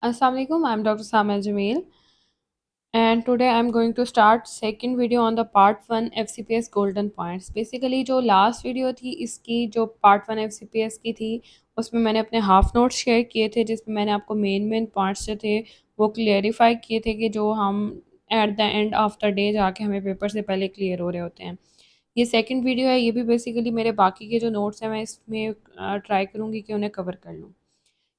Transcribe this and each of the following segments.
Assalamualaikum, I'm Dr. Samia Jameel, and today I'm going to start second video on the part 1 FCPS golden points. Basically जो last video थी इसकी जो part 1 FCPS की थी उसमें मैंने अपने हाफ नोट्स शेयर किए थे जिसमें मैंने आपको मेन पॉइंट्स जो थे वो क्लियरिफाई किए थे कि जो हम at the end of the day जाके हमें पेपर से पहले क्लियर हो रहे होते हैं। ये सेकंड वीडियो है, ये भी बेसिकली मेरे बाकी के जो नोट्स हैं मैं इसमें ट्राई करूँगी कि उन्हें कवर कर लूँ।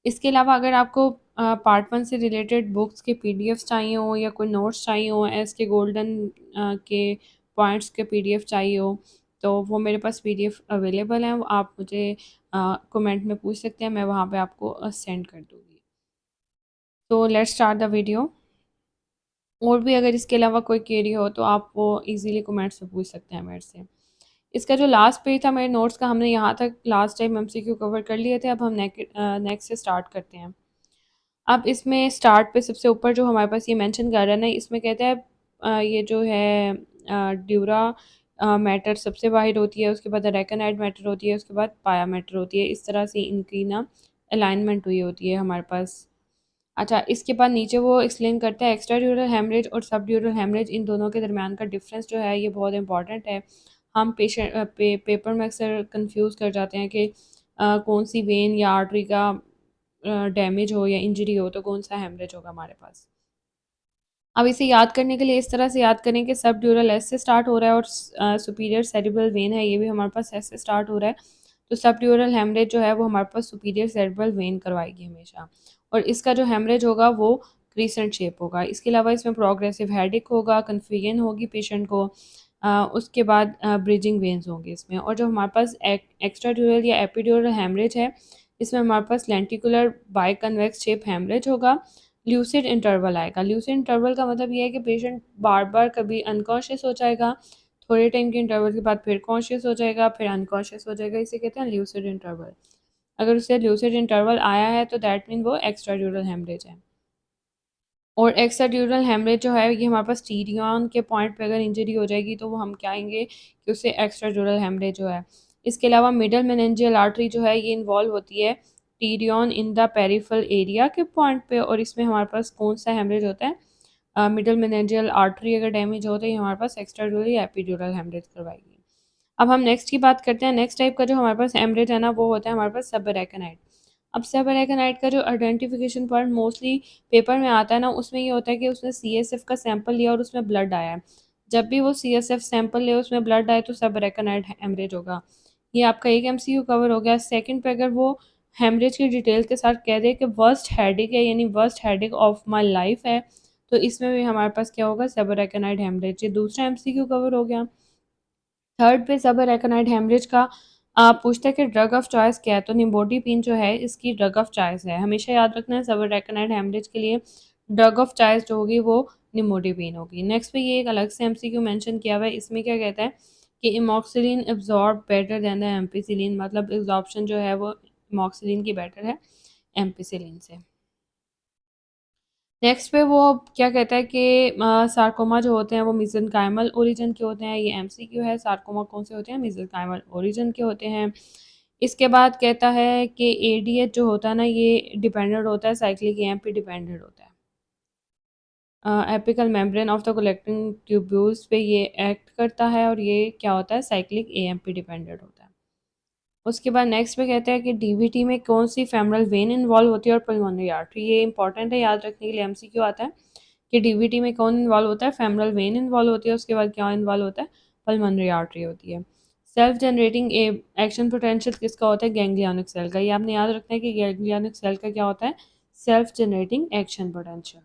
इसके अलावा अगर आपको पार्ट 1 से रिलेटेड बुक्स के पीडीएफ्स चाहिए हो या कोई नोट्स चाहिए हो, एस के गोल्डन के पॉइंट्स के पीडीएफ चाहिए हो, तो वो मेरे पास पीडीएफ अवेलेबल हैं। वो आप मुझे कमेंट में पूछ सकते हैं, मैं वहाँ पे आपको सेंड कर दूँगी। तो लेट्स स्टार्ट द वीडियो। और भी अगर इसके अलावा कोई क्वेरी हो तो आप वो ईज़िली कमेंट्स में पूछ सकते हैं मेरे से। इसका जो लास्ट पेज था मेरे नोट्स का, हमने यहाँ तक लास्ट टाइम एमसीक्यू कवर कर लिए थे। अब हम नेक्स्ट से स्टार्ट करते हैं। अब इसमें स्टार्ट पे सबसे ऊपर जो हमारे पास ये मेंशन कर रहा है ना, इसमें कहते हैं ये जो है ड्यूरा मैटर सबसे वाहिड होती है, उसके बाद रेकनाइड मैटर होती है, उसके बाद पाया मैटर होती है। इस तरह से इनकी ना अलाइनमेंट हुई होती है हमारे पास। अच्छा, इसके बाद नीचे वो एक्सप्लेन करता है एक्स्ट्रा ड्यूरल हेमरेज और सब ड्यूरल हेमरेज, इन दोनों के दरमियान का डिफरेंस जो है ये बहुत इंपॉर्टेंट है। हम पेपर में अक्सर कंफ्यूज कर जाते हैं कि कौन सी वेन या आर्टरी का डैमेज हो या इंजरी हो तो कौन सा हेमरेज होगा हमारे पास। अब इसे याद करने के लिए इस तरह से याद करें कि सब ड्यूरल एस से स्टार्ट हो रहा है और सुपीरियर सेरिब्रल वेन है, ये भी हमारे पास एस से स्टार्ट हो रहा है। तो सब ड्यूरल हेमरेज जो है वो हमारे पास सुपीरियर सेरिब्रल वेन करवाएगी हमेशा, और इसका जो हेमरेज होगा वो क्रीसेंट शेप होगा। इसके अलावा इसमें प्रोग्रेसिव हेडिक होगा, कन्फ्यूजन होगी पेशेंट को। उसके बाद ब्रिजिंग वेन्स होंगे इसमें। और जो हमारे पास एक्स्ट्रा ड्यूरल या एपीड्यूरल हेमरेज है, इसमें हमारे पास lenticular biconvex shape haemorrhage होगा। ल्यूसिड इंटरवल आएगा। ल्यूसिड इंटरवल का मतलब ये है कि पेशेंट बार बार कभी अनकॉन्शियस हो जाएगा, थोड़े टाइम के इंटरवल के बाद फिर कॉन्शियस हो जाएगा, फिर अनकॉन्शियस हो जाएगा। इसे कहते हैं ल्यूसिड इंटरवल। अगर उसे ल्यूसिड इंटरवल आया है तो दैट मीन वो एक्स्ट्रा ड्यूरल हेमरेज है। और एक्स्ट्रा ड्यूरल हेमरेज जो है ये हमारे पास टीरियन के पॉइंट पे अगर इंजरी हो जाएगी तो वो हम क्या आएंगे कि उससे एक्स्ट्रा ड्यूरल हेमरेज जो है। इसके अलावा मिडल मेनेंजियल आर्टरी जो है ये इन्वॉल्व होती है Tyrion in the peripheral area के पॉइंट पे, और इसमें हमारे पास कौन सा हेमरेज होता है, मिडल मेनेंजियल आर्टरी अगर डैमेज हो तो ये हमारे पास एक्स्ट्रा ड्यूरल या एपीड्यूरल हेमरेज करवाएगी। अब हम नेक्स्ट की बात करते हैं। नेक्स्ट टाइप का जो हमारे पास हेमरेज है ना वो होता है हमारे पास सबरेकनाइड। अब सबरेकनाइड का जो आइडेंटिफिकेशन पॉइंट मोस्टली पेपर में आता है ना, उसमें ये होता है कि उसने सीएसएफ का सैंपल लिया और उसमें ब्लड आया है। जब भी वो सीएसएफ सैंपल ले उसमें ब्लड आए तो सबरेकनाइड हेमरेज होगा। ये आपका एक एमसीक्यू कवर हो गया। सेकंड पे अगर वो हेमरेज की डिटेल के साथ कह दे कि वर्स्ट हेडेक है, यानी worst headache of my life है, तो इसमें भी हमारे पास क्या होगा, सबरेकनाइड हेमरेज। ये दूसरा एमसीक्यू कवर हो गया। थर्ड पे सबरेकनाइड हेमरेज का पूछता है कि ड्रग ऑफ चॉइस क्या है, तो निम्बोडिपिन जो है इसकी ड्रग ऑफ चॉइस है। हमेशा याद रखना है सबरेकनाइड हेमरेज के लिए ड्रग ऑफ चॉइस जो होगी वो निम्बोडिपिन होगी। नेक्स्ट पे ये एक अलग से एमसीक्यू मेंशन किया हुआ है। इसमें क्या कहता है कि amoxicillin absorb better than the ampicillin, मतलब एब्जॉर्प्शन जो है वो इमोक्सिलिन की बेटर है एम्पिसिलिन से। नेक्स्ट पे वो क्या कहता है कि सार्कोमा जो होते हैं वो मेसेनकाइमल ओरिजिन के होते हैं। ये एमसीक्यू है। सार्कोमा कौन से होते हैं, मेसेनकाइमल ओरिजिन के होते हैं। इसके बाद कहता है कि एडीएच जो होता है ना ये डिपेंडेंट होता है साइक्लिक एएमप पे डिपेंडेंट होता है। Apical membrane of the collecting tubules पे ये एक्ट करता है और ये क्या होता है, साइक्लिक एएमप पे डिपेंडेंट होता है। उसके बाद नेक्स्ट पे कहते हैं कि डीवीटी में कौन सी फेमरल वेन इन्वॉल्व होती है और पल्मोनरी आर्टरी। ये इंपॉर्टेंट है, याद रखने के लिए एमसीक्यू आता है कि डीवीटी में कौन इन्वॉल्व होता है, फेमरल वेन इन्वॉल्व होती है। उसके बाद क्या इन्वॉल्व होता है, पल्मोनरी आर्टरी होती है। सेल्फ जनरेटिंग एक्शन पोटेंशियल किसका होता है, गैंग्लियनिक सेल का। ये आपने याद रखना है कि गैंग्लियनिक सेल का क्या होता है, self generating action potential.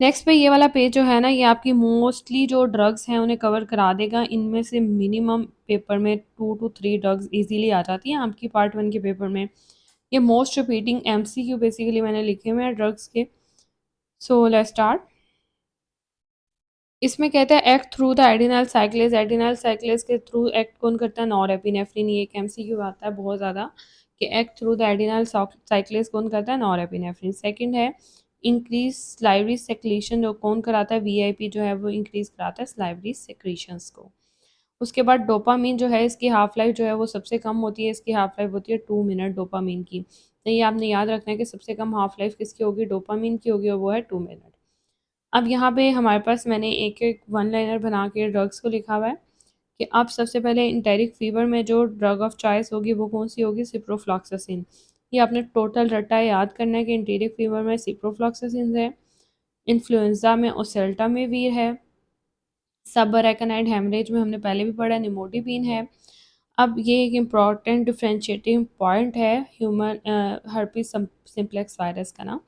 Next पे ये वाला पेज जो है ना ये आपकी मोस्टली जो ड्रग्स हैं उन्हें कवर करा देगा। इनमें से मिनिमम पेपर में 2 to 3 ड्रग्स इजीली आ जाती हैं आपकी पार्ट 1 के पेपर में। ये मोस्ट रिपीटिंग एमसीक्यू बेसिकली मैंने लिखे हुए हैं ड्रग्स के। So let's start. इसमें कहता है act through the adrenal साइक्लेज। Adrenal साइक्लेज के थ्रू एक्ट कौन करता है, नॉरएपिनेफ्रिन। ये एक एमसीक्यू आता है बहुत ज़्यादा कि एक्ट थ्रू द एडिनल साइक्लेज कौन करता है, नॉरएपिनेफ्रिन। सेकंड है इंक्रीज स्लाइवरी सेक्रीशन, जो कौन कराता है, वीआईपी जो है वो इंक्रीज कराता है स्लाइवरी सेक्रीशंस को। उसके बाद डोपामीन जो है इसकी हाफ लाइफ जो है वो सबसे कम होती है, इसकी हाफ लाइफ होती है 2 मिनट डोपामीन की। तो ये आपने याद रखना है कि सबसे कम हाफ लाइफ किसकी होगी, डोपामिन की होगी, और वो है 2 मिनट। अब यहाँ पे हमारे पास मैंने एक एक वन लाइनर बना के ड्रग्स को लिखा हुआ है कि अब सबसे पहले इंटेरिक फीवर में जो ड्रग ऑफ चॉइस होगी वो कौन सी होगी, सिप्रोफ्लॉक्सासिन। ये आपने टोटल रट्टा याद करना है कि इंटेरिक फीवर में सिप्रोफ्लॉक्सासिन है, इन्फ्लुएंजा में ओसेल्टामिवीर है, सब अरेकनाइड हेमरेज में हमने पहले भी पढ़ा निमोटिपिन है। अब ये एक इम्पॉर्टेंट डिफ्रेंशिएटिंग पॉइंट है ह्यूमन हर्पिस सिम्प्लेक्स वायरस का ना।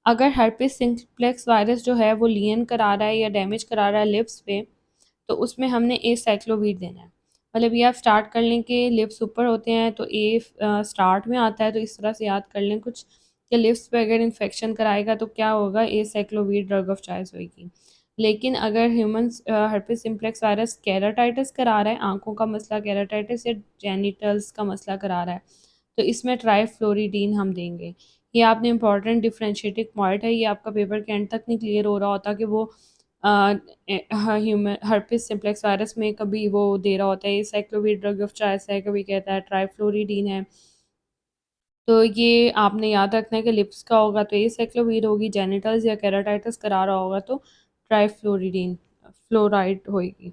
अगर हर्पिस सिम्प्लेक्स वायरस जो है वो लियन करा रहा है या डैमेज करा रहा है लिप्स पे, तो उसमें हमने ए साइक्लोवीर देना है। मतलब ये आप स्टार्ट कर लें कि लिप्स ऊपर होते हैं तो ए स्टार्ट में आता है, तो इस तरह से याद कर लें कुछ कि लिप्स पे अगर इन्फेक्शन कराएगा तो क्या होगा, ए साइक्लोवीर ड्रग ऑफ चॉइस होगी। लेकिन अगर human herpes simplex virus keratitis करा रहा है, आंखों का मसला केराटाइटिस या जेनिटल्स का मसला करा रहा है, तो इसमें ट्राइफ्लोरिडीन हम देंगे। ये आपने इंपॉर्टेंट डिफ्रेंशिएटिंग पॉइंट है, ये आपका पेपर के एंड तक नहीं क्लियर हो रहा होता कि वो ह्यूमन हर्पिस सिम्प्लेक्स वायरस में कभी वो दे रहा होता है ये साइक्लोवीर ड्रग ऑफ चॉइस है, कभी कहता है ट्राइफ्लोरिडीन है। तो ये आपने याद रखना है कि लिप्स का होगा तो ये साइक्लोवीर होगी, जेनिटल्स या केराटाइटिस करा रहा होगा तो ट्राइफ्लोरिडीन फ्लोराइड होगी।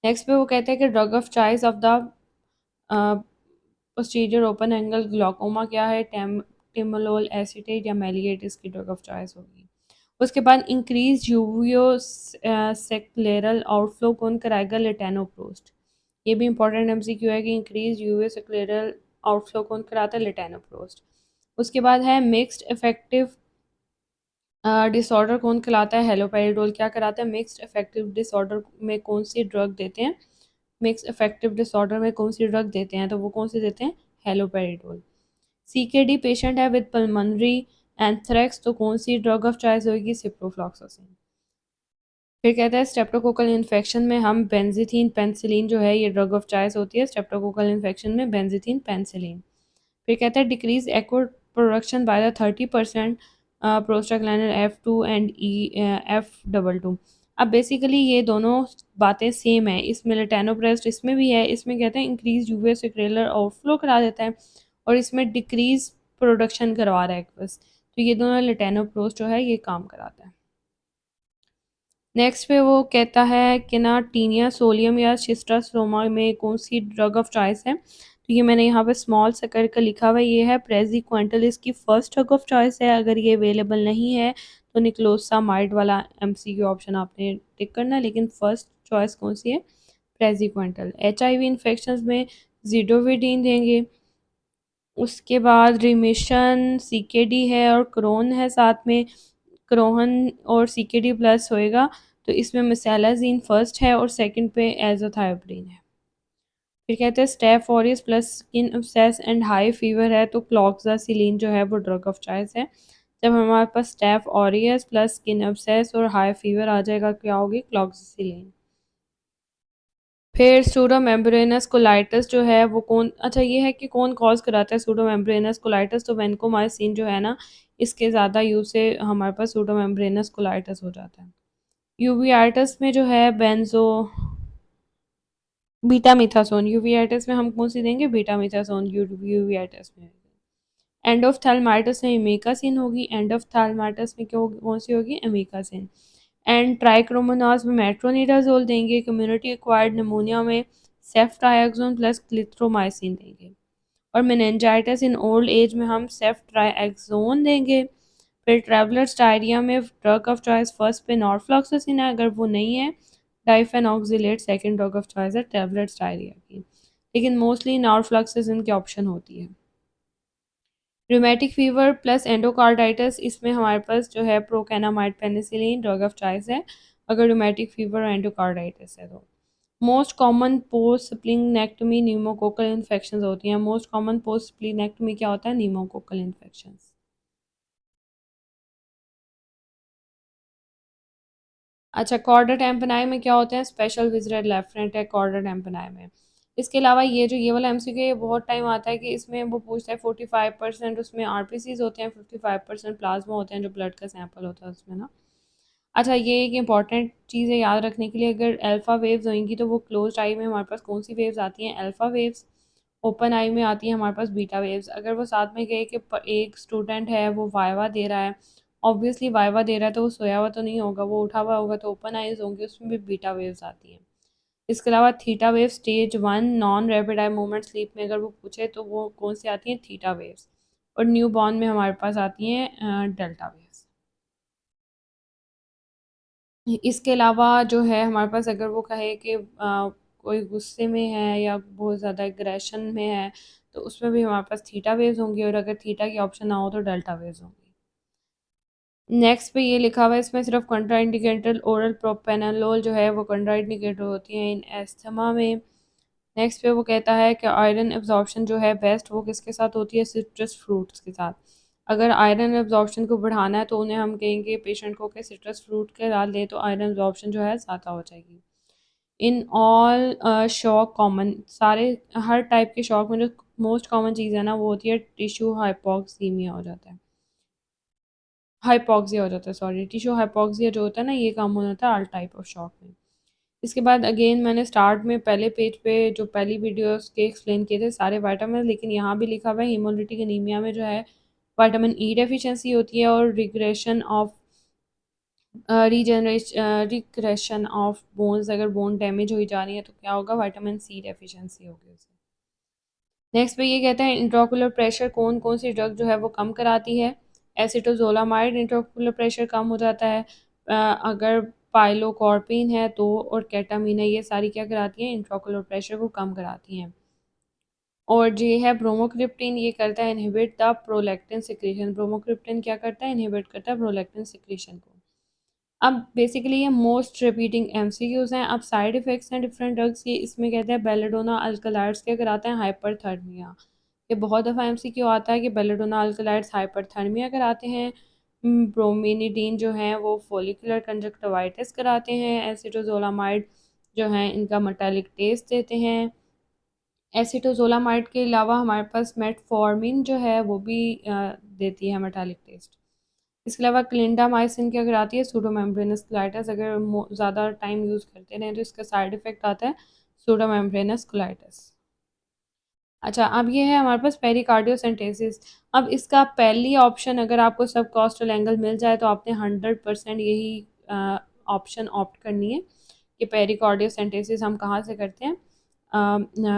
नेक्स्ट पे वो कहते हैं कि drug of choice of the posterior open angle glaucoma क्या है, टेमोलोल एसीटेट या मेलिएट इसकी ड्रग ऑफ चॉइस होगी। उसके बाद इंक्रीज यूवियो सेक्लेरल आउटफ्लो कौन कराएगा, लेटेनोप्रोस्ट। ये भी इंपॉर्टेंट एमसीक्यू है कि इंक्रीज यूवियो सेक्लेरल आउटफ्लो कौन कराता है, लेटेनोप्रोस्ट। उसके बाद है मिक्स्ड इफेक्टिव डिसऑर्डर कौन खिलाता है, हेलोपेरिडोल क्या कराता है, मिक्स्ड इफेक्टिव डिसऑर्डर में कौन सी ड्रग देते हैं, मिक्स्ड इफेक्टिव डिसऑर्डर में कौन सी ड्रग देते हैं, तो वो कौन सी देते हैं, हेलोपेरिडोल। सीकेडी पेशेंट है विद पल्मोनरी एंथ्रेक्स, तो कौन सी ड्रग ऑफ चॉइस होगी, सिप्रोफ्लॉक्सासिन। फिर कहता है स्टेप्टोकोकल इन्फेक्शन में हम बेंजीथीन पेंसिलिन जो है ये ड्रग ऑफ चॉइस होती है स्टेप्टोकोकल इन्फेक्शन में, बेंजीथीन पेंसिलिन। फिर कहता है decrease aqueous production by the 30% prostaglandin F2 and F22। अब बेसिकली ये दोनों बातें सेम है, इसमें लेटेनोप्रेस्ट इसमें भी है, इसमें कहते हैं इंक्रीज यूवे सेक्रेलर आउटफ्लो करा देता है और इसमें डिक्रीज प्रोडक्शन करवा रहा है बस, तो ये दोनों लेटेनोप्रोस्ट जो है ये काम कराता है। नेक्स्ट पे वो कहता है कि ना टीनिया सोलियम या शिस्टास्ट्रोमा में कौन सी ड्रग ऑफ चॉइस है, तो ये मैंने यहाँ पे स्मॉल सा करके लिखा हुआ है, ये है प्रेजिक्वेंटल इसकी फर्स्ट ड्रग ऑफ चॉइस है। अगर ये अवेलेबल नहीं है तो निक्लोसामाइड वाला एमसीक्यू ऑप्शन आपने टिक करना है, लेकिन फर्स्ट चॉइस कौन सी है, प्रेजिक्वेंटल। एचआईवी इन्फेक्शन में जीडोविडीन देंगे। उसके बाद रिमिशन सीकेडी है और क्रोन है साथ में, क्रोहन और सीकेडी प्लस होएगा, तो इसमें मिसैलाजीन फर्स्ट है और सेकंड पे एजोथायोप्रीन है। फिर कहते हैं Steph aureus plus skin obsess and high fever है, तो क्लॉक्सासिलीन जो है वो ड्रग ऑफ चॉइस है। जब हमारे पास staph aureus plus skin abscess और हाई फीवर आ जाएगा क्या होगी, क्लॉक्सासिलीन। फिर सूडो मेम्ब्रेनस कोलाइटिस जो है वो कौन, अच्छा ये है कि कौन कॉज कराता है सूडो मेम्ब्रेनस कोलाइटिस, तो वेंकोमाइसिन जो है ना इसके ज़्यादा यूज से हमारे पास सूडो मेम्ब्रेनस कोलाइटिस हो जाता है। यूवीआइटिस में जो है बेंजो बीटा मिथासोन, यूवीआइटिस में हम कौन सी देंगे, बीटा मिथासोन यूवीआइटिस में। एंडोफ्थैल्माइटिस में इमेकासिन होगी, एंडोफ्थैल्माइटिस में क्या होगी, कौन सी होगी, इमेकासिन। एंड ट्राइक्रोमोनास में मेट्रोनिडाजोल देंगे। कम्युनिटी एक्वायर्ड निमोनिया में सेफ्ट्राइएक्सोन प्लस क्लिथ्रोमाइसिन देंगे। और मेनिंजाइटिस इन ओल्ड एज में हम सेफ्ट्राइएक्सोन देंगे। फिर ट्रैवलर्स डायरिया में ड्रग ऑफ चॉइस फर्स्ट पे नॉर्फ्लॉक्सासिन है, अगर वो नहीं है डाइफेनॉक्सिलेट सेकंड ड्रग ऑफ चॉइस है ट्रैवलर्स डायरिया की, लेकिन मोस्टली नॉर्फ्लॉक्सासिन की ऑप्शन होती है। रूमेटिक फीवर प्लस एंडोकार्डाइटिस, इसमें हमारे पास जो है procainamide penicillin drug of choice है अगर रूमेटिक फीवर और एंडोकार्डाइटिस है तो। Most common post splenectomy pneumococcal infection होती हैं। मोस्ट कॉमन पोस्ट स्प्लीनेक्टमी क्या होता है, न्यूमोकोकल इन्फेक्शन। अच्छा कॉर्डा टेम्पनाई में क्या होते हैं, स्पेशल विजिटेड लेफ्ट फ्रंट है कॉर्डा टेम्पनाई में। इसके अलावा ये जो ये वाला एमसीक्यू ये बहुत टाइम आता है कि इसमें वो पूछता है 45% उसमें आरपीसीज होते हैं, 55% प्लाज्मा होते हैं जो ब्लड का सैंपल होता है उसमें ना। अच्छा ये एक इंपॉर्टेंट चीज़ है याद रखने के लिए, अगर अल्फ़ा वेव्स होंगी तो वो क्लोज्ड आई में हमारे पास कौन सी वेव्स आती हैं, अल्फ़ा वेव्स। ओपन आई में आती है हमारे पास बीटा वेव्स। अगर वो साथ में कहे कि एक स्टूडेंट है वो वाइवा दे रहा है, ऑब्वियसली वाइवा दे रहा है तो वो सोया हुआ तो नहीं होगा, वो उठा हुआ होगा, तो ओपन आईज होंगे, उसमें भी बीटा वेव्स आती हैं। इसके अलावा theta wave stage 1 non rapid eye movement sleep में अगर वो पूछे तो वो कौन सी आती हैं, थीटा वेव्स। और न्यू बॉर्न में हमारे पास आती हैं डेल्टा वेव्स। इसके अलावा जो है हमारे पास अगर वो कहे कि कोई गुस्से में है या बहुत ज़्यादा एग्रेशन में है, तो उसमें भी हमारे पास थीटा वेव्स होंगी, और अगर थीटा की ऑप्शन ना हो तो डेल्टा वेव्स होंगी। नेक्स्ट पे ये लिखा हुआ है, इसमें सिर्फ कंट्रा इंडिकेटर ओरल प्रोपेनोलोल जो है वो कंट्रा इंडिकेटर होती है इन एस्थमा में। नेक्स्ट पे वो कहता है कि आयरन एब्जॉर्प्शन जो है बेस्ट वो किसके साथ होती है, सिट्रस फ्रूट्स के साथ। अगर आयरन एब्जॉर्प्शन को बढ़ाना है तो उन्हें हम कहेंगे पेशेंट को कि सिट्रस फ्रूट के साथ ले, तो आयरन एब्जॉर्प्शन जो है ज़्यादा हो जाएगी। इन ऑल शॉक कॉमन, सारे हर टाइप के शॉक में जो मोस्ट कॉमन चीज़ है ना वो होती है टिश्यू हाइपोक्सीमिया हो जाता है, हाइपोक्सिया हो जाता है, सॉरी, टिश्यू हाइपोक्सिया जो होता है ना ये कॉमन होता है ऑल टाइप ऑफ शॉक में। इसके बाद अगेन मैंने स्टार्ट में पहले पेज पे जो पहली वीडियोस के एक्सप्लेन किए थे सारे विटामिन, लेकिन यहाँ भी लिखा हुआ है हीमोलिटिक एनीमिया में जो है विटामिन ई डेफिशिएंसी होती है, और रिग्रेशन ऑफ बोन्स, अगर बोन डैमेज हो जा रही है तो क्या होगा, विटामिन सी डेफिशिएंसी होगी उसे। नेक्स्ट पे ये कहते हैं इंट्राओकुलर प्रेशर कौन कौन सी ड्रग जो है वो कम कराती है। एसिटोजोलामाइड इंट्राओकुलर प्रेशर कम हो जाता है। अगर पाइलोकॉर्पिन है तो, और केटामीन है, ये सारी क्या कराती हैं, इंट्राओकुलर प्रेशर को कम कराती हैं। और ये है ब्रोमोक्रिप्टिन, ये करता है inhibit the prolactin secretion. Bromocriptine क्या करता है, इनहिबिट करता है प्रोलैक्टिन सिक्रीशन को। अब बेसिकली ये मोस्ट रिपीटिंग एमसीक्यूज हैं। अब साइड इफेक्ट्स हैं डिफरेंट ड्रग्स के, इसमें कहते हैं बेलेडोना अल्कलाइड्स क्या कराते हैं, हाइपरथर्मिया। ये बहुत दफ़ा एमसीक्यू आता है कि बेलेडोना अल्कलाइड्स हाइपरथर्मिया कराते हैं। ब्रोमिनिडीन जो हैं वो फोलिकुलर कंजक्टिवाइटिस कराते हैं। एसिटोजोलामाइड जो हैं इनका मेटालिक टेस्ट देते हैं। एसिटोजोलामाइड के अलावा हमारे पास मेटफॉर्मिन जो है वो भी देती है मेटालिक टेस्ट। इसके अलावा क्लिंडामाइसिन क्या कराती है, सूडोमेम्ब्रेनस कोलाइटिस। अगर ज़्यादा टाइम यूज़ करते रहें तो इसका साइड इफ़ेक्ट आता है सूडोमेम्ब्रेनस कोलाइटिस। अच्छा, अब ये है हमारे पास पेरिकार्डियोसेंटेसिस। अब इसका पहली ऑप्शन अगर आपको सब कॉस्टल एंगल मिल जाए तो आपने 100% यही ऑप्शन ऑप्ट करनी है कि पेरिकार्डियोसेंटेसिस हम कहाँ से करते हैं,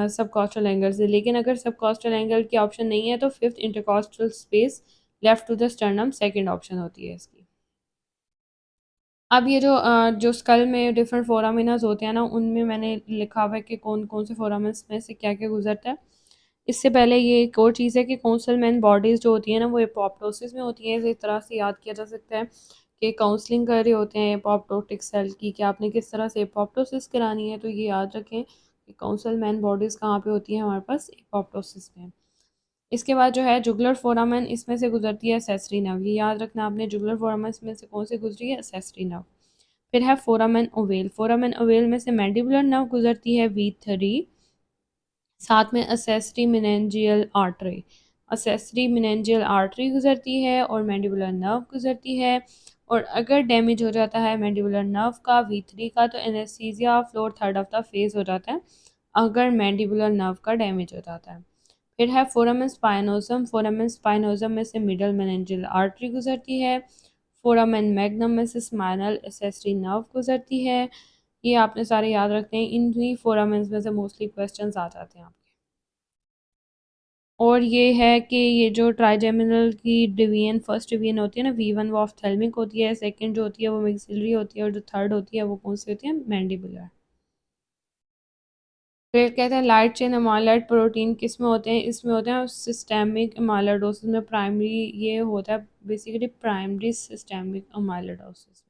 सब कॉस्टल एंगल से। लेकिन अगर सब कॉस्टल एंगल की ऑप्शन नहीं है तो fifth intercostal space left to the sternum second option होती है इसकी। अब ये जो स्कल में डिफरेंट फोरामिनाज होते हैं ना, उनमें मैंने लिखा हुआ है कि कौन कौन से फोरामिन्स में से क्या क्या गुजरता है। इससे पहले ये एक और चीज़ है कि काउंसलमैन बॉडीज़ जो होती हैं ना वो एपोप्टोसिस में होती हैं। इस तरह से याद किया जा सकता है कि काउंसलिंग कर रहे होते हैं एपोप्टोटिक सेल की, कि आपने किस तरह से एपोप्टोसिस करानी है, तो ये याद रखें कि काउंसलमैन बॉडीज़ कहाँ पे होती हैं, हमारे पास एपोप्टोसिस में। इसके बाद जो है जुगलर फोरामन, इसमें से गुजरती है सेसरी नर्व। ये याद रखना आपने, जुगलर फोरामन में से कौन से गुजरी है, सेसरी नर्व। फिर है फोरामन ओवेल, फोरामन ओवेल में से मैंडिबुलर नर्व गुजरती है V3। साथ में accessory meningeal artery, accessory meningeal artery गुजरती है, और मैंडिबुलर नर्व गुजरती है। और अगर डैमेज हो जाता है मैंडिबुलर नर्व का V3 का, तो anaesthesia floor third of the phase हो जाता है अगर मैंडिबुलर नर्व का डैमेज हो जाता है। फिर है फोरामन स्पाइनोसम, फोरामन स्पाइनोसम में से मिडल मेनेंजियल आर्टरी गुजरती है। फोरामन मैग्नम में से स्पाइनल एसेसरी नर्व गुजरती है। ये आपने सारे याद रखते हैं, इन्हीं फोरामेंस में से मोस्टली क्वेश्चंस आ जाते हैं आपके। और ये है कि ये जो ट्राइजेमिनल की डिवीजन, फर्स्ट डिवीजन होती है ना V1 वो ऑफ्थेल्मिक होती है, सेकंड जो होती है वो मैक्सिलरी होती है, और जो थर्ड होती है वो कौन सी होती है, मैंडिबुलर। फिर कहते हैं लाइट चेन अमाइलॉइड प्रोटीन किस में होते हैं, इसमें होते हैं सिस्टेमिक अमाइलोडोसिस में। प्राइमरी ये होता है बेसिकली प्राइमरी सिस्टेमिक अमाइलोडोसिस में।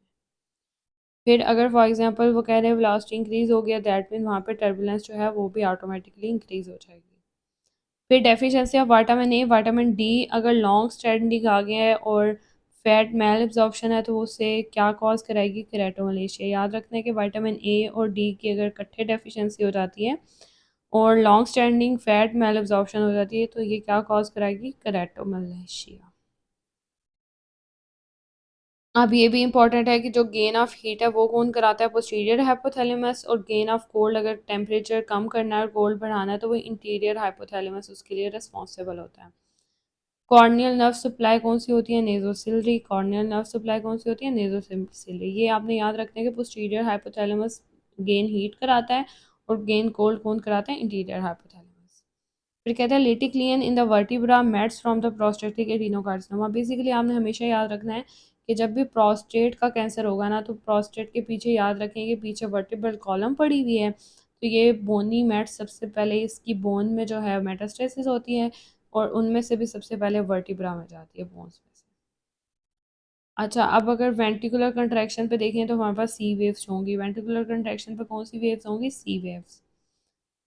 फिर अगर फॉर एग्जांपल वो कह रहे हैं वेलोसिटी इंक्रीज हो गया, दैट मीन वहाँ पे टर्बुलेंस जो है वो भी ऑटोमेटिकली इंक्रीज हो जाएगी। फिर deficiency of vitamin A, vitamin D अगर लॉन्ग स्टैंडिंग आ गया है और फैट मेल एब्जॉर्प्शन है तो वो उससे क्या कॉज कराएगी, केराटोमलेशिया। याद रखना है कि विटामिन ए और डी की अगर इकट्ठे डेफिशिएंसी हो जाती है और long standing fat malabsorption हो जाती है तो ये क्या कॉज कराएगी, केराटोमलेशिया। अब ये भी इंपॉर्टेंट है कि जो गेन ऑफ हीट है वो कौन कराता है, पोस्टीरियर हाइपोथैलेमस, और गेन ऑफ कोल्ड, अगर टेम्परेचर कम करना है और कोल्ड बढ़ाना है तो वो इंटीरियर हाइपोथैलेमस उसके लिए रिस्पॉन्सिबल होता है। कॉर्नियल नर्व सप्लाई कौन सी होती है, नेजोसिलरी। कॉर्नियल नर्व सप्लाई कौन सी होती है, नेजोसिलरी। ये आपने याद रखना है कि पोस्टीरियर हाइपोथैलेमस गेन हीट कराता है और गेन कोल्ड कौन कराता है, इंटीरियर हाइपोथैलेमस। फिर कहता है lytic lesion in the vertebra mets from the prostatic adenocarcinoma. Basically आपने हमेशा याद रखना है कि जब भी प्रोस्टेट का कैंसर होगा ना, तो प्रोस्टेट के पीछे याद रखें कि पीछे वर्टिब्रल कॉलम पड़ी हुई है, तो ये बोनी मेट्स सबसे पहले इसकी बोन में जो है मेटास्टेसिस होती है, और उनमें से भी सबसे पहले वर्टिब्रा में जाती है, बोन्स में से। अच्छा, अब अगर वेंट्रिकुलर कंट्रैक्शन पे देखें तो हमारे पास सी वेव्स होंगी। वेंट्रिकुलर कंट्रैक्शन पे कौन सी वेव्स होंगी, C waves.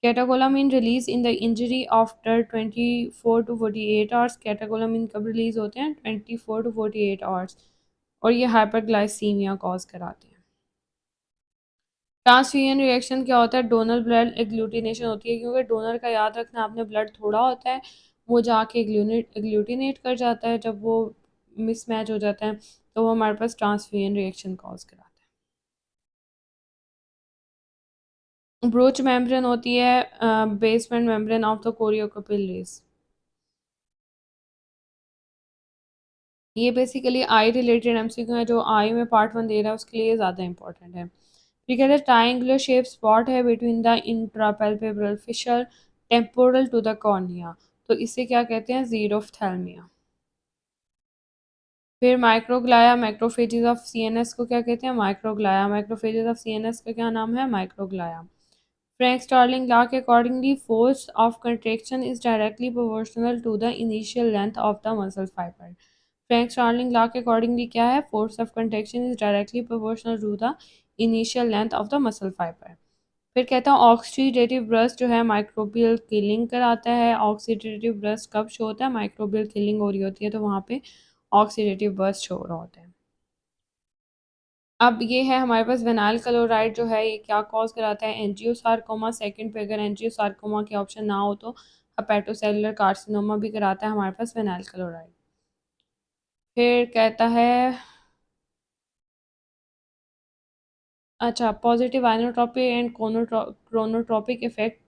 Catecholamine release in the injury after 24 to 48 hours. Catecholamine कब रिलीज होते हैं, 24 टू 48 आवर्स, और ये हाइपरग्लाइसीमिया कॉज कराते हैं। ट्रांसफ्यूजन रिएक्शन क्या होता है, डोनर ब्लड एग्लूटिनेशन होती है, क्योंकि डोनर का याद रखना आपने ब्लड थोड़ा होता है, वो जाके एग्लूटिनेट कर जाता है, जब वो मिसमैच हो जाता है तो वो हमारे पास ट्रांसफ्यूजन रिएक्शन कॉज कराता है। ब्रोच मेम्ब्रेन होती है बेसमेंट मेम्ब्रेन ऑफ द कोरियोकापिलरीज। ये बेसिकली आई रिलेटेड एमसीक्यू है, जो आई में पार्ट वन दे रहा है उसके लिए ज़्यादा इंपॉर्टेंट है। फिर कहते हैं ट्राइंगुलर शेप स्पॉट है between the interpalpebral fissure temporal to the cornea, तो इसे क्या कहते हैं, जीरोफ्थैल्मिया। फिर माइक्रोग्लाया मैक्रोफेजेस ऑफ सीएनएस को क्या कहते हैं, माइक्रोग्लाया। मैक्रोफेजेस ऑफ सीएनएस का क्या नाम है, माइक्रोग्लाया। फ्रैंक स्टार्लिंग लॉ के accordingly force of contraction is directly proportional to the initial length of the muscle fibre. Frank Starling law के अकॉर्डिंगली क्या है, force of contraction is directly proportional to the initial length of the muscle fibre. फिर कहता हूँ oxidative burst जो है microbial killing कराता है। ऑक्सीडेटिव ब्रस्ट कब शो होता है, माइक्रोबियल किलिंग हो रही होती है तो वहाँ पे ऑक्सीडेटिव ब्रस्ट शो हो रहा होता है। अब ये है हमारे पास विनाइल क्लोराइड जो है, ये क्या कॉज कराता है, एंजियोसार्कोमा। सेकंड पे अगर एंजियोसार्कोमा के ऑप्शन ना हो तो हेपेटोसेलुलर कार्सिनोमा भी कराता है हमारे पास विनाइल क्लोराइड। फिर कहता है, अच्छा, positive inotropic and chronotropic effect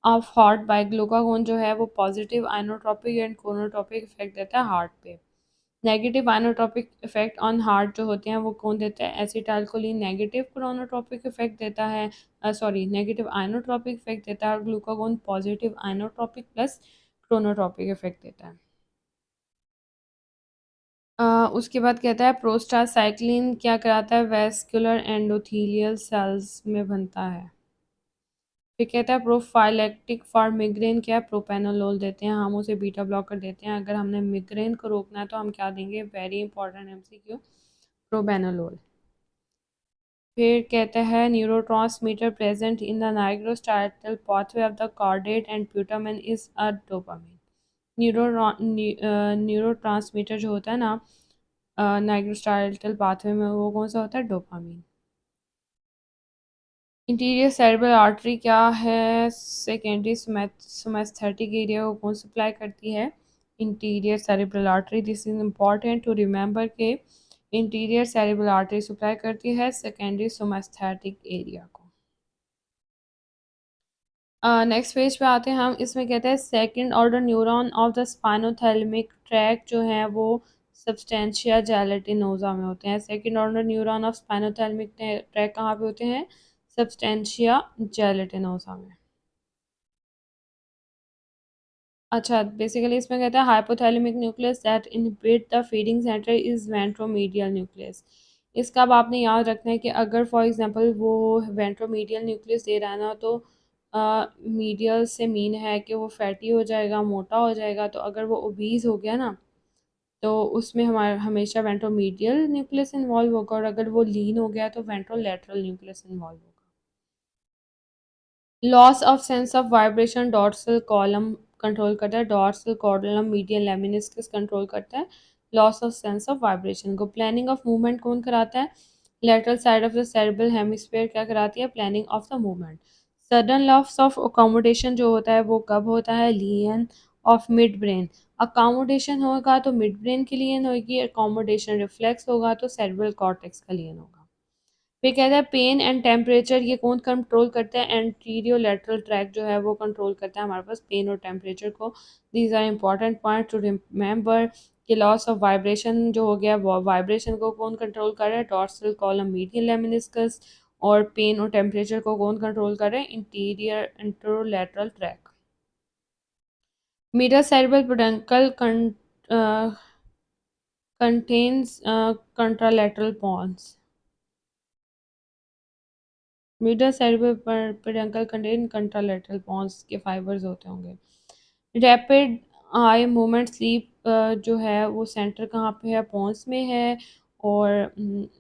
of heart by glucagon जो है वो positive inotropic and chronotropic effect देता है हार्ट पे। Negative inotropic effect on heart जो होते हैं वो कौन देता है, एसिटाइलकोलिन नेगेटिव क्रोनोट्रोपिक इफेक्ट देता है, सॉरी नेगेटिव आइनोट्रोपिक इफेक्ट देता है, और glucagon positive inotropic plus chronotropic effect देता है। उसके बाद कहता है प्रोस्टासाइक्लिन क्या कराता है, वेस्कुलर एंडोथीलियल सेल्स में बनता है। फिर कहता है प्रोफाइलेक्टिक फॉर मिग्रेन क्या है, प्रोपेनोलोल देते हैं, हम उसे बीटा ब्लॉकर देते हैं। अगर हमने मिग्रेन को रोकना है तो हम क्या देंगे, वेरी इंपॉर्टेंट एमसीक्यू, प्रोपेनोलोल। फिर कहता है neurotransmitter present in the nigrostriatal pathway of the caudate and putamen is a dopamine. Neuro जो होता है ना नाइग्रोस्टाइटल पाथवे में, वो कौन सा होता है, डोपामिन। इंटीरियर सेरेब्रल आर्टरी क्या है, सेकेंडरी सोमेस्थेटिक एरिया को कौन सप्लाई करती है, anterior cerebral artery. This is important to remember के इंटीरियर सेरेब्रल आर्टरी सप्लाई करती है सेकेंडरी सोमेस्थेटिक एरिया को। नेक्स्ट पेज पे आते हैं हम, इसमें कहते हैं second order neuron of the spinothalamic tract जो है वो सब्सटेंशिया जेलेटिनोजा में होते हैं। Second order neuron of spinothalamic tract कहाँ पे होते हैं, सब्सटेंशिया जेलेटिनोजा में। अच्छा, बेसिकली इसमें कहता है hypothalamic nucleus that inhibit the feeding centre is ventromedial nucleus. इसका अब आपने याद रखना है कि अगर फॉर एग्जांपल वो वेंट्रोमीडियल न्यूक्लियस दे रहा है ना, तो मीडियल से मीन है कि वो फैटी हो जाएगा, मोटा हो जाएगा, तो अगर वो ओबीज हो गया ना तो उसमें हमारा हमेशा वेंट्रोमीडियल न्यूक्लियस इन्वॉल्व होगा, और अगर वो लीन हो गया तो वेंट्रोलैटरल न्यूक्लियस इन्वॉल्व होगा। Loss of sense of vibration dorsal column control करता है, dorsal column median lemniscus control करता है loss of sense of vibration को। प्लानिंग ऑफ मूवमेंट कौन कराता है, lateral side of the cerebral hemisphere क्या कराती है, planning of the movement. Sudden loss of accommodation जो होता है वो कब होता है, लीन ऑफ मिड ब्रेन। अकोमोडेशन होगा तो मिड ब्रेन के लिए होगी, अकोमोडेशन रिफ्लेक्स होगा तो सेरेब्रल कॉर्टेक्स का लिए होगा। फिर कहता है पेन एंड टेम्परेचर, ये कौन कंट्रोल करता है? एंटीरियो लेटरल ट्रैक जो है वो कंट्रोल करता है हमारे पास पेन और टेम्परेचर को। These are important point to remember कि लॉस ऑफ वाइब्रेशन जो हो गया वो वाइब्रेशन को कौन कंट्रोल कर रहा है? Dorsal column medial lemniscus. और पेन और टेम्परेचर को कौन कंट्रोल कर रहे हैं? Anterior anterolateral tract. Medial cerebral peduncle contains contralateral pons. Medial cerebral peduncle contain contralateral pons के फाइबर्स होते होंगे। रैपिड आई मूवमेंट स्लीप जो है वो सेंटर कहाँ पे है? पॉन्स में है। और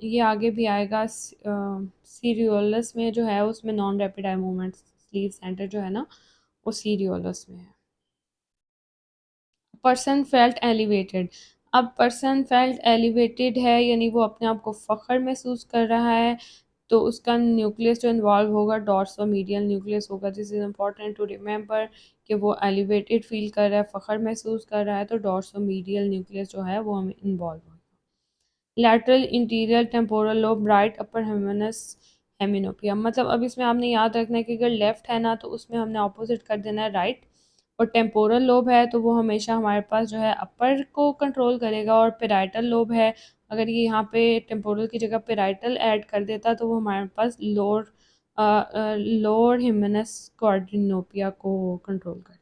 ये आगे भी आएगा सीरियोलस में जो है उसमें non rapid eye movement sleep centre जो है ना वो सीरियोलस में है। पर्सन फेल्ट एलिवेटेड, अब पर्सन फेल्ट एलिवेटेड है यानी वो अपने आप को फ़ख्र महसूस कर रहा है, तो उसका न्यूक्लियस जो इन्वॉल्व होगा डॉर्सोमीडियल न्यूक्लियस होगा। This is important to remember कि वो एलिवेटेड फील कर रहा है, फ़ख्र महसूस कर रहा है, तो डॉर्सोमीडियल न्यूक्लियस जो है वो हमें इन्वॉल्व होगा। Lateral anterior temporal lobe right upper हेमिनस हेमिनोपिया, मतलब अब इसमें आपने याद रखना है कि अगर लेफ्ट है ना तो उसमें हमने ऑपोजिट कर देना है राइट, और टेम्पोरल लोब है तो वो हमेशा हमारे पास जो है अपर को कंट्रोल करेगा, और पेराइटल लोब है अगर ये यहाँ पे टेम्पोरल की जगह पेराइटल ऐड कर देता तो वो हमारे पास लोअर हिमेनस कॉर्डिनोपिया को कंट्रोल करता।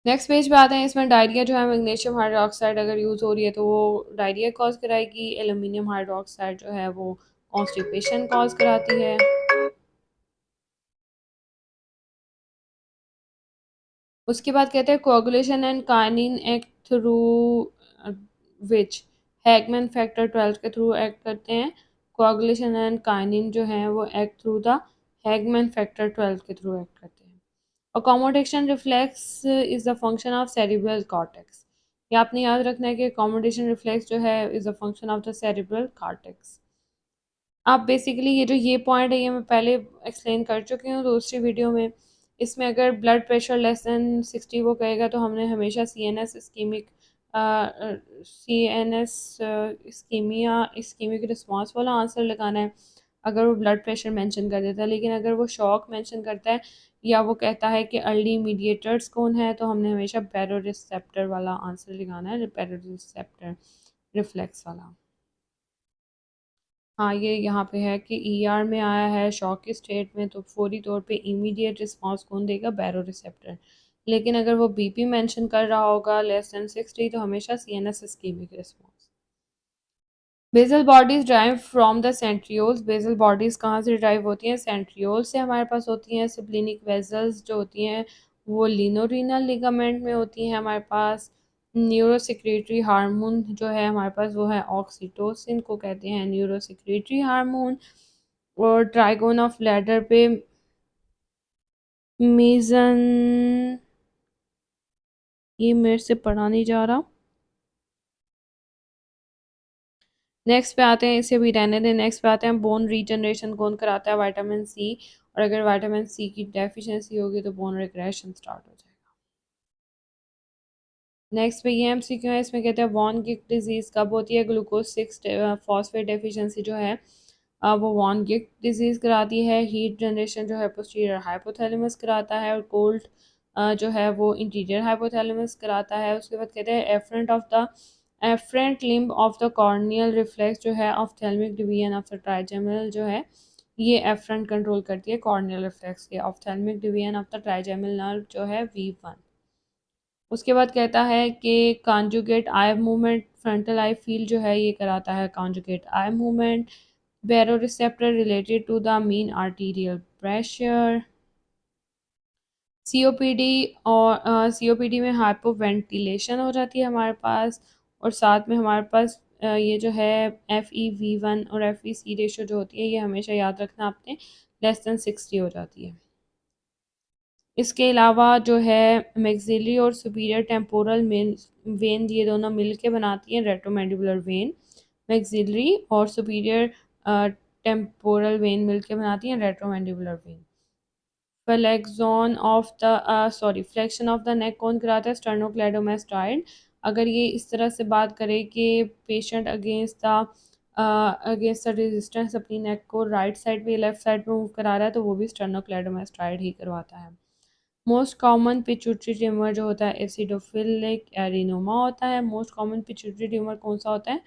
नेक्स्ट पेज पे आते हैं। इसमें डायरिया जो है मैग्नीशियम हाइड्रोक्साइड अगर यूज़ हो रही है तो वो डायरिया कॉज कराएगी। एल्यूमिनियम हाइड्रोक्साइड जो है वो कॉन्स्टिपेशन कॉज कराती है। उसके बाद कहते हैं coagulation and kinin act through which, Hageman factor 12 के थ्रू एक्ट करते हैं। कोagulation एंड काइनिन जो है वो act through the Hageman factor 12 के थ्रू एक्ट करते हैं। Accommodation reflex is the function of cerebral cortex, ये आपने याद रखना है कि अकोमोडेशन रिफ्लेक्स जो है is the function of the cerebral cortex. आप बेसिकली ये जो ये पॉइंट है ये मैं पहले एक्सप्लेन कर चुकी हूँ दूसरी वीडियो में। इसमें अगर ब्लड प्रेशर लेस देन 60 वो कहेगा तो हमने हमेशा C N S ischaemic ischaemic response वाला आंसर लगाना है अगर वो ब्लड प्रेशर मेंशन कर देता है। लेकिन अगर वो शॉक मेंशन करता है या वो कहता है कि अर्ली मीडिएटर्स कौन है तो हमने हमेशा बैरो रिसेप्टर वाला आंसर लगाना है, बैरो रिसेप्टर रिफ्लेक्स वाला। हाँ, ये यहाँ पे है कि ईआर में आया है शॉक की स्टेट में तो फौरी तौर पे इमीडिएट रिस्पांस कौन देगा? बैरो रिसेप्टर। लेकिन अगर वो बीपी मेंशन कर रहा होगा लेस देन 60 तो हमेशा CNS ischaemic response. Basal bodies drive from the centrioles, basal bodies कहाँ से ड्राइव होती हैं? सेंट्रियोल से हमारे पास होती हैं। सिब्लिनिक वेजल्स जो होती हैं वो लिनोरिनल लिगामेंट में होती हैं हमारे पास। न्यूरोसिक्रेटरी हार्मोन जो है हमारे पास वो है ऑक्सीटोसिन को कहते हैं न्यूरोसिक्रेटरी हार्मोन। और ट्राइगोन ऑफ लैडर पे मीजन, ये मेरे से पढ़ा नहीं जा रहा। नेक्स्ट पे आते हैं, इसे भी रहने दें। नेक्स्ट पे आते हैं बोन रीजनरेशन कौन कराता है? Vitamin C. और अगर विटामिन सी की डेफिशिएंसी होगी तो बोन रिग्रेशन स्टार्ट हो जाएगा। नेक्स्ट पे ये एमसीक्यू है, इसमें कहते हैं वॉन गिक डिजीज़ कब होती है? ग्लूकोज 6 फॉस्फेट डेफिशिएंसी जो है वो वॉन गिक डिजीज़ कराती है। हीट जनरेशन जो है पोस्टीरियर हाइपोथैलेमस कराता है। और कोल्ड जो है वो इंटीरियर हाइपोथैलेमस कराता है। उसके बाद कहते हैं afferent limb of the corneal reflex जो है ophthalmic division of the trigeminal जो है ये एफरेंट कंट्रोल करती है कॉर्नियल रिफ्लेक्स के। Ophthalmic division of the trigeminal nerve जो है V1। उसके बाद कहता है कि conjugate eye movement frontal eye field जो है ये कराता है conjugate eye movement. Baroreceptor related to the mean arterial pressure. COPD, और सीओपीडी में हाइपोवेंटिलेशन हो जाती है हमारे पास। और साथ में हमारे पास ये जो है FeV1 और FeC रेशो जो होती है ये हमेशा याद रखना आपने लेस देन 60 हो जाती है। इसके अलावा जो है मैक्सिलरी और सुपीरियर टेम्पोरल वेन ये दोनों मिलके बनाती हैं रेट्रोमैंडिबुलर वेन। मैक्सिलरी और सुपीरियर टेम्पोरल वेन मिलके बनाती हैं retromandibular vein. Flexion of the flexion of the neck कौन कराता है? स्टर्नोक्लेडोमास्टाइड। अगर ये इस तरह से बात करे कि पेशेंट अगेंस्ट द रेजिस्टेंस अपनी नेक को राइट साइड पे लेफ्ट साइड पे मूव करा रहा है तो वो भी स्टर्नोक्लेडोमास्टाइड ही करवाता है। मोस्ट कॉमन पिट्यूटरी ट्यूमर जो होता है एसिडोफिलिक एडिनोमा होता है। मोस्ट कॉमन पिट्यूटरी ट्यूमर कौन सा होता है?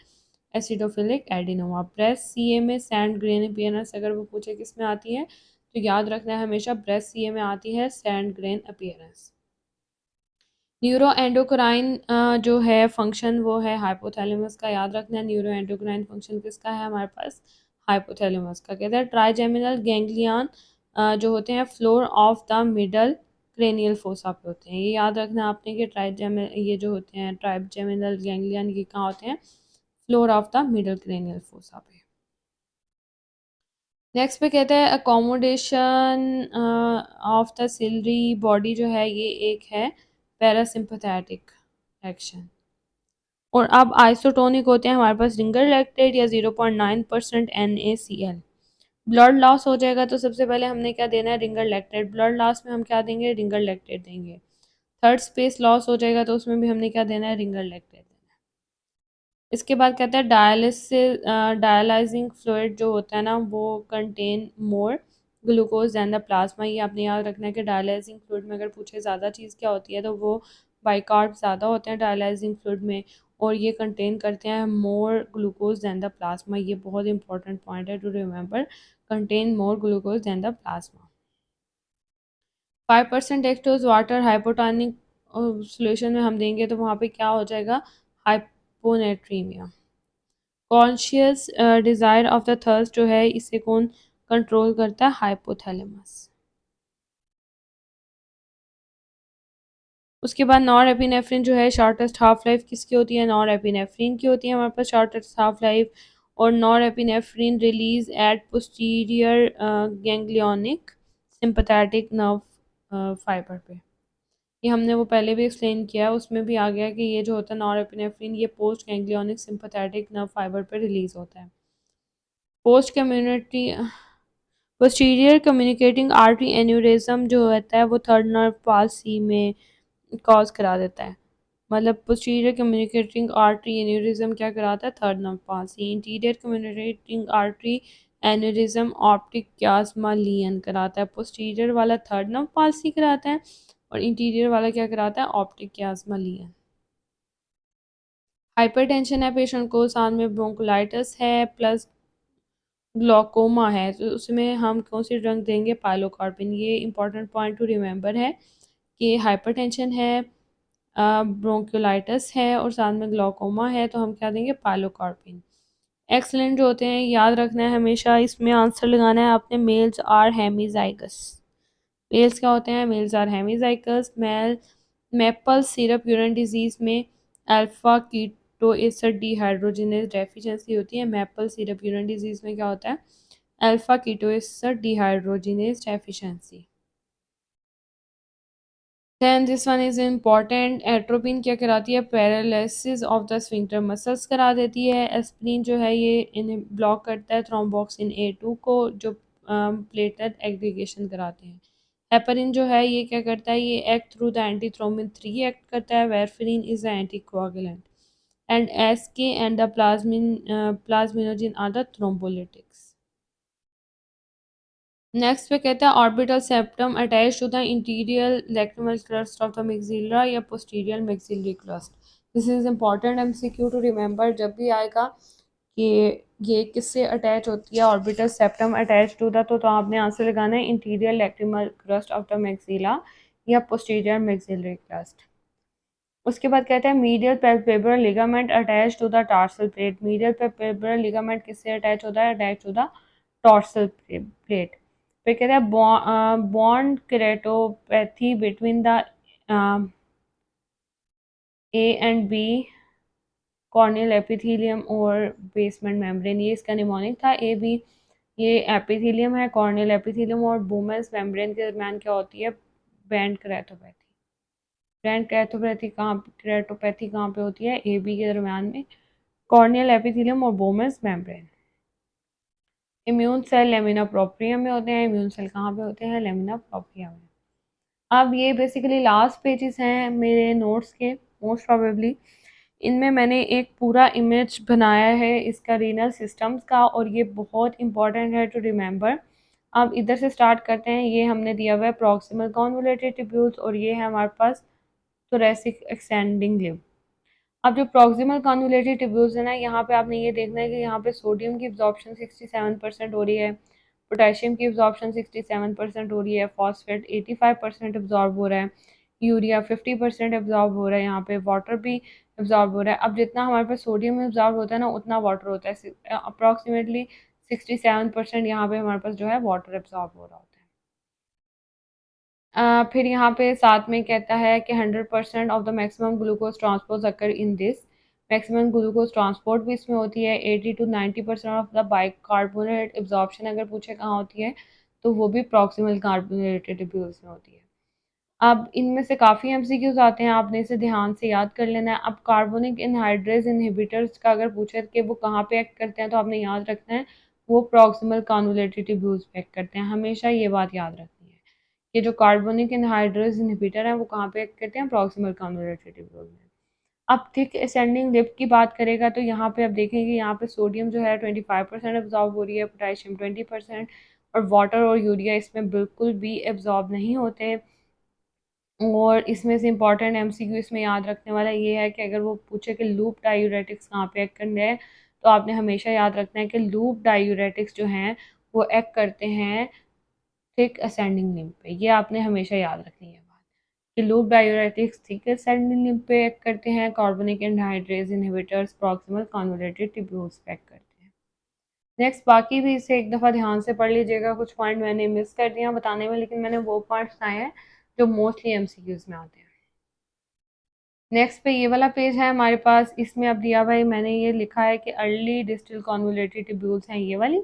Acidophilic adenoma. ब्रेस्ट सीए में सैंड ग्रेन अपीयरेंस अगर वो पूछे किस में आती है तो याद रखना है हमेशा ब्रेस्ट सीए में आती है sand grain appearance. Neuro endocrine जो है फंक्शन वो है हाइपोथैलेमस का। याद रखना है न्यूरो एंडोक्राइन फंक्शन किसका है हमारे पास? हाइपोथैलेमस का। कहते हैं ट्राइजेमिनल गैंग्लियन जो होते हैं floor of the middle cranial fossa पे होते हैं। ये याद रखना आपने कि ट्राइजेमिनल ये जो होते हैं ट्राइजेमिनल गैंग्लियन ये कहाँ होते हैं? Floor of the middle cranial fossa पे। नेक्स्ट पे कहते हैं accommodation of the ciliary body जो है ये एक है पैरासिम्पथेटिक एक्शन। और अब आइसोटोनिक होते हैं हमारे पास रिंगर लैक्टेट या 0.9% NaCl। ब्लड लॉस हो जाएगा तो सबसे पहले हमने क्या देना है? Ringer lactate. ब्लड लॉस में हम क्या देंगे? रिंगर लैक्टेट देंगे। थर्ड स्पेस लॉस हो जाएगा तो उसमें भी हमने क्या देना है? Ringer lactate. इसके बाद कहते हैं डायलिसिस डायलाइजिंग फ्लूइड जो होता है ना वो contain more glucose than the plasma. ये आपने याद रखना है कि डायलाइजिंग फ्लूइड में अगर पूछे ज़्यादा चीज़ क्या होती है तो वो बाइकार्ब ज़्यादा होते हैं डायलाइजिंग फ्लूइड में और ये कंटेन करते हैं more glucose than the plasma. ये बहुत इंपॉर्टेंट पॉइंट है to remember, contain more glucose than the plasma. 5% dextrose water hypotonic solution में हम देंगे तो वहाँ पे क्या हो जाएगा? Hyponatraemia. Conscious desire of the thirst जो है इसे कौन कंट्रोल करता है? हाइपोथैलेमस। उसके बाद नॉर एपिनेफ्रिन जो है शॉर्टेस्ट हाफ लाइफ किसकी होती है? नॉर एपिनेफ्रिन की होती है हमारे पास शॉर्टेस्ट हाफ लाइफ। और nor epinephrine release at posterior ganglionic sympathetic nerve fibre पे। ये हमने वो पहले भी एक्सप्लेन किया है, उसमें भी आ गया कि ये जो होता है नॉर एपिनेफ्रिन ये post ganglionic sympathetic nerve fibre पे रिलीज होता है। Post community posterior communicating artery aneurysm जो होता है वो थर्ड नर्व पाल्सी में कॉज करा देता है। मतलब पोस्टीरियर कम्युनिकेटिंग आर्टरी एन्यूरिज्म क्या कराता है? Third nerve palsy. Anterior communicating artery aneurysm optic chiasma lesion कराता है। पोस्टीरियर वाला थर्ड नर्व पाल्सी कराता है और इंटीरियर वाला क्या कराता है? Optic chiasma लियन। हाइपरटेंशन है पेशेंट को, साथ में ब्रोंकोलाइटिस है प्लस ग्लॉकोमा है तो उसमें हम कौन सी ड्रग देंगे? पाइलोकार्पिन। ये इंपॉर्टेंट पॉइंट टू रिमेंबर है कि हाइपरटेंशन है, ब्रोंकोलाइटिस है और साथ में ग्लॉकोमा है तो हम क्या देंगे? पाइलोकार्पिन। एक्सलेंट जो होते हैं याद रखना है हमेशा, इसमें आंसर लगाना है आपने मेल्स आर हेमीजाइगस। मेल्स क्या होते हैं? Males are hemizygous. Maple syrup urine disease में alpha keto acid dehydrogenase deficiency होती है। मेपल सिरप यूरिन डिजीज में क्या होता है? Alpha keto acid dehydrogenase deficiency. Then this one is important. Atropine क्या कराती है? Paralysis of the sphincter muscles करा देती है। एस्प्रिन जो है ये इन्हें ब्लॉक करता है थ्रोम्बोक्सिन A2 को जो प्लेटलेट एग्रीगेशन कराते हैं। हेपरिन जो है ये क्या करता है? ये act through the antithrombin 3 act करता है। Warfarin is the anticoagulant and SK and the plasminogen are the thrombolytics. Next पे कहता है orbital septum attach to the interior lacrimal crest of the maxilla या posterior maxillary crest. This is important MCQ to remember जब भी आएगा कि ये किससे अटैच होती है? Orbital septum attach to the, तो आपने आंसर लगाना है interior lacrimal crest of the maxilla या पोस्टीरियर मैक्सिलरी क्रस्ट। उसके बाद कहते हैं medial palpebral ligament attach to the tarsal plate. Medial palpebral ligament किससे अटैच होता है? Attach to the tarsal plate. फिर कहते हैं band keratopathy between the A and B corneal epithelium और बेसमेंट मेम्ब्रेन। ये इसका निमोनिक था। ए बी ये एपिथेलियम है, कॉर्नियल एपिथेलियम और बोमेंस मेम्ब्रेन के दरमियान क्या होती है? बैंड केरेटोपैथी। बैंड केरेटोपैथी कहाँ पे होती है? ए बी के दरमियान में, कॉर्नियल एपिथेलियम और Bowman's membrane. Immune cell lamina propria में होते हैं। इम्यून सेल कहाँ पे होते हैं? लेमिना प्रोप्रिया में। अब ये बेसिकली लास्ट पेजेस हैं मेरे नोट्स के, मोस्ट प्रोबेबली इनमें मैंने एक पूरा इमेज बनाया है इसका रीनल सिस्टम्स का, और ये बहुत इंपॉर्टेंट है टू रिमेंबर। अब इधर से स्टार्ट करते हैं। ये हमने दिया हुआ है प्रॉक्सिमल कॉन्वोल्यूटेड ट्यूब्यूल्स, और ये है हमारे पास थोरेसिक एक्सटेंडिंग लिम्ब। अब जो प्रॉक्सिमल कॉन्वोल्यूटेड ट्यूब्यूल्स है ना, यहाँ पे आपने ये देखना है कि यहाँ पे सोडियम की एब्जॉर्प्शन 67% हो रही है, पोटेशियम की एब्जॉर्प्शन 67% हो रही है, फॉस्फेट 85% एब्जॉर्ब हो रहा है, यूरिया 50% एब्जॉर्ब हो रहा है, यहाँ पे वाटर भी एब्जॉर्ब हो रहा है। अब जितना हमारे पास सोडियम एब्जॉर्ब होता है ना, उतना वाटर होता है, अप्रॉक्सीमेटली 67% यहाँ पे हमारे पास जो है वाटर एब्जॉर्ब हो रहा होता है। फिर यहाँ पे साथ में कहता है कि 100% of the maximum glucose transport occur in this. Maximum glucose transport भी इसमें होती है। 80 to 90% of the bicarbonate absorption अगर पूछे कहाँ होती है, तो वो भी प्रॉक्सिमल कार्बोनेटेड ट्यूब्यूल्स में होती है। अब इनमें से काफ़ी एमसीक्यूज आते हैं, आपने इसे ध्यान से याद कर लेना है। अब कार्बोनिक एनहाइड्रेज इनहिबिटर्स का अगर पूछे कि वो कहाँ पे एक्ट करते हैं, तो आपने याद रखना है वो प्रॉक्सिमल कॉन्वोल्यूटेड ट्यूब्यूल्स पे एक्ट करते हैं। हमेशा ये बात याद रखनी है कि जो कार्बोनिक एनहाइड्रेज इनहिबिटर हैं वो कहाँ पे एक्ट करते हैं? प्रॉक्सिमल कॉन्वोल्यूटेड ट्यूब्यूल्स में। अब थिक असेंडिंग लिप की बात करेगा तो यहाँ पे अब देखेंगे, यहाँ पे सोडियम जो है 25% एब्जॉर्ब हो रही है, पोटेशियम 20%, और वाटर और यूरिया इसमें बिल्कुल भी एब्जॉर्ब नहीं होते। और इसमें से इम्पॉर्टेंट एमसीक्यू इसमें याद रखने वाला ये है कि अगर वो पूछे कि लूप डायूरेटिक्स कहाँ पे एक्ट करते हैं, तो आपने हमेशा याद रखना है कि लूप डायूरेटिक्स जो हैं वो एक्ट करते हैं थिक असेंडिंग लिम्ब पे। ये आपने हमेशा याद रखनी है बात, कि loop diuretics thick ascending limb पे एक्ट करते हैं, carbonic anhydrase inhibitors proximal convoluted tubules पे एक्ट करते हैं। नेक्स्ट बाकी भी इसे एक दफ़ा ध्यान से पढ़ लीजिएगा। कुछ पॉइंट मैंने मिस कर दिया बताने में, लेकिन मैंने वो पॉइंट्स आए हैं जो मोस्टली एमसीक्यूज में आते हैं। नेक्स्ट पे ये वाला पेज है हमारे पास, इसमें अब दिया हुआ है, मैंने ये लिखा है कि अर्ली डिस्टल कॉन्वोल्यूटेड ट्यूब्यूल्स हैं ये वाली,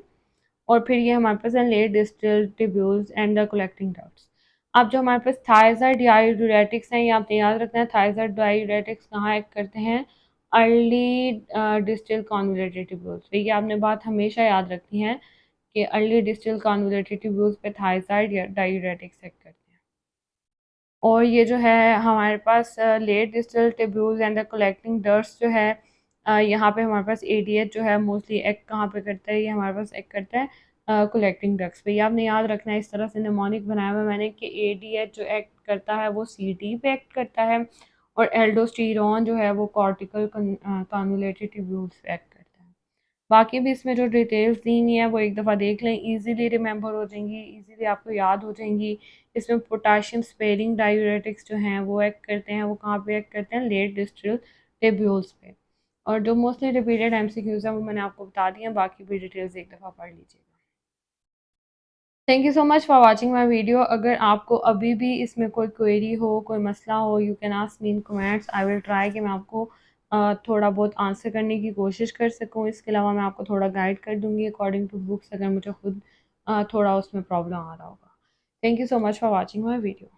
और फिर ये हमारे पास है late distal tubules and the collecting ducts. अब जो हमारे पास थायजाइड डायूरेटिक्स हैं, ये आपने याद रखना है थायजाइड डायूरेटिक्स कहाँ एक्ट करते हैं? अर्ली डिस्टल कॉन्वोल्यूटेड ट्यूब्यूल्स पे। ये आपने बात हमेशा याद रखनी है कि अर्ली डिस्टल कॉन्वोल्यूटेड ट्यूब्यूल्स पे थायजाइड डायूरेटिक्स एक्ट करते हैं। और ये जो है हमारे पास late distal tubules and the collecting ducts जो है, यहाँ पे हमारे पास एडीएच जो है मोस्टली एक्ट कहाँ पे करता है? ये हमारे पास एक्ट करता है कलेक्टिंग डक्ट्स पे। ये आपने याद रखना है, इस तरह से निमोनिक बनाया हुआ है मैंने कि एडीएच जो एक्ट करता है वो सीटी पे एक्ट करता है, और एल्डोस्टेरॉन जो है वो कॉर्टिकल कॉन्वोल्यूटेड ट्यूब्यूल्स पे एक्ट करता है। बाकी भी इसमें जो डिटेल्स दी हुई हैं वो एक दफ़ा देख लें, इजीली रिमेंबर हो जाएंगी, इजीली आपको याद हो जाएंगी। इसमें पोटाशियम स्पेयरिंग डायूरेटिक्स जो हैं वो एक्ट करते हैं, वो कहाँ पे एक्ट करते हैं? लेट डिस्टल ट्यूब्यूल्स पे। और जो मोस्टली रिपीटेड एमसीक्यूज हैं वो मैंने आपको बता दिए हैं, बाकी भी डिटेल्स एक दफ़ा पढ़ लीजिएगा। Thank you so much for watching my video. अगर आपको अभी भी इसमें कोई क्वेरी हो, कोई मसला हो, you can ask me in comments. I will try कि मैं आपको थोड़ा बहुत आंसर करने की कोशिश कर सकूँ। इसके अलावा मैं आपको थोड़ा गाइड कर दूँगी अकॉर्डिंग टू बुक्स, अगर मुझे खुद थोड़ा उसमें प्रॉब्लम आ रहा होगा। Thank you so much for watching my video.